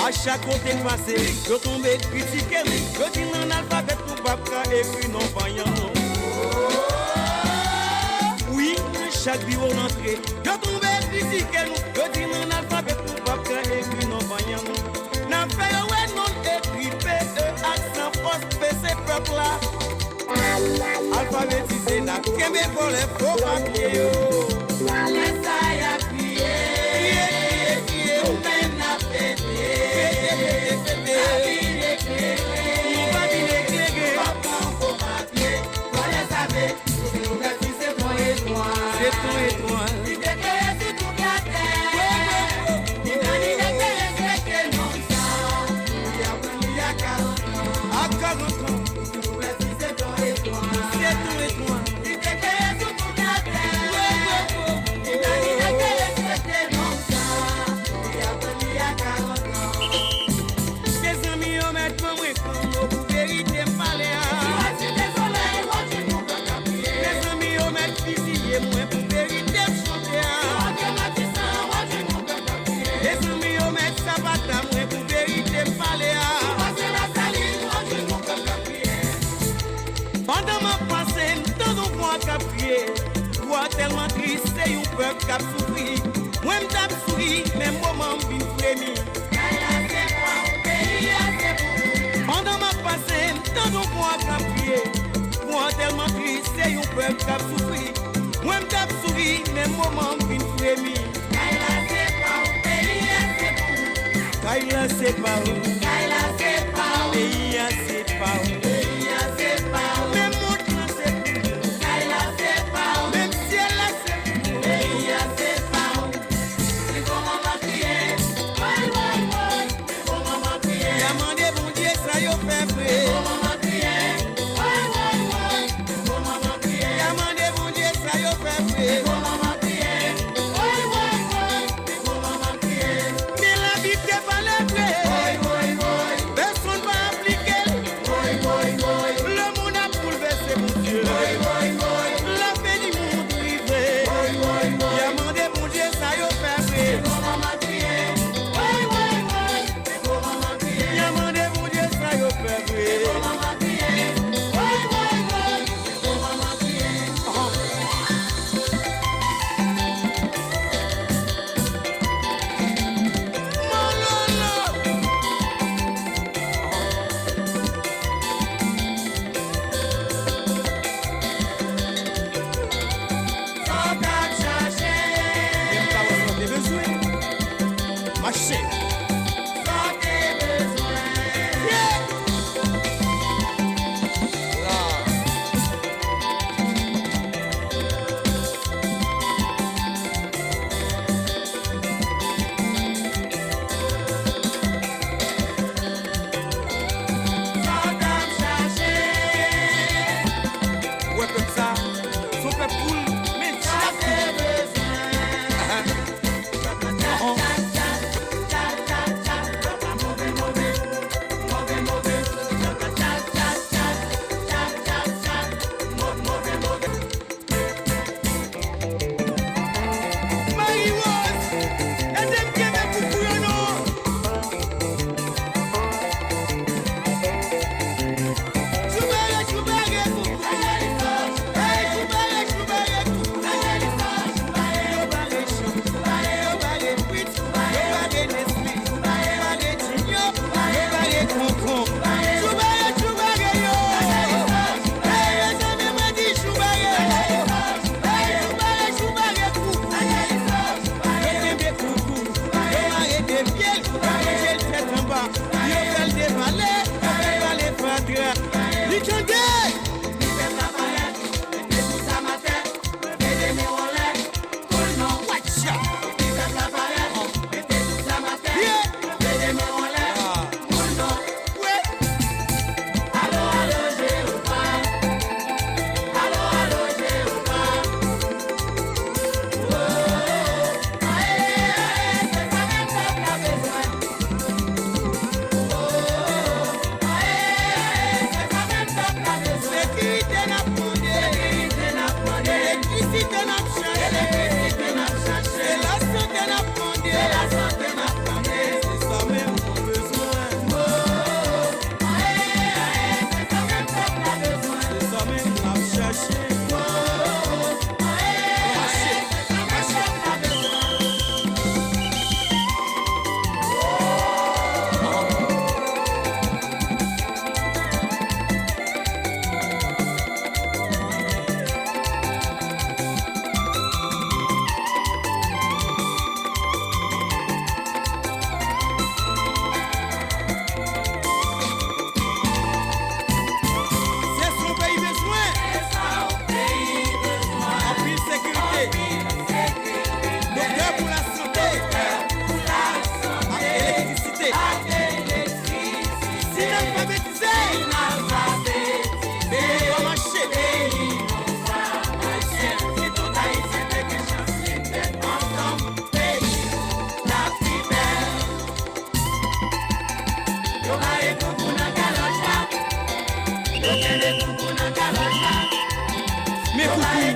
À chaque côté passé, je tombe critiqué, je dis l'analphabète pour pas écrit non voyant. Oui, chaque bureau d'entrée, je tombe critiqué, je dis l'analphabète pour pas écrit non voyant. N'a fait ouais non écrit PE, accent force, PC peuple là. Alphabétisé, n'a qu'aimé pour les faux papiers. Laisse ça y a crié, nous-mêmes n'a pété. La ville éclairée, papa faux papier. Toi les savez, si nous mettons c'est ton étoile. C'est ton étoile. Il déclare si tout y a terre. Il déclare c'est que non ça. Il y a 40 ans. À 40 ans. Si nous mettons c'est ton étoile. C'est ton étoile. Il déclare si tout y a terre. Il déclare c'est que non ça. Il y a 40 ans. Mes amis, on met pour moi comme pour vérité parler. Mes amis, on met fusillé moi pour vérité chanter. Mes amis, on met sabata moi pour vérité parler. Pendant ma passé, dans nos voix qu'a prié, voix tellement triste, c'est un peuple qui a souffri. Moi, je tape souri, même moment, je suis frémi. Pendant ma passé, dans nos voix qu'a prié, voix tellement triste, c'est un peuple qui a souffri. Moi, je tape souri, même moment, je suis frémi. Kaila, c'est pas où. Pays, c'est pas où. Même monde, c'est pour nous. Même ciel, c'est pour nous. Demandez bon Dieu, ça y fait vrai. Demandez bon Dieu, ça y fait vrai. Mais la Bible n'est pas la vraie. Personne va appliquer. Aïe,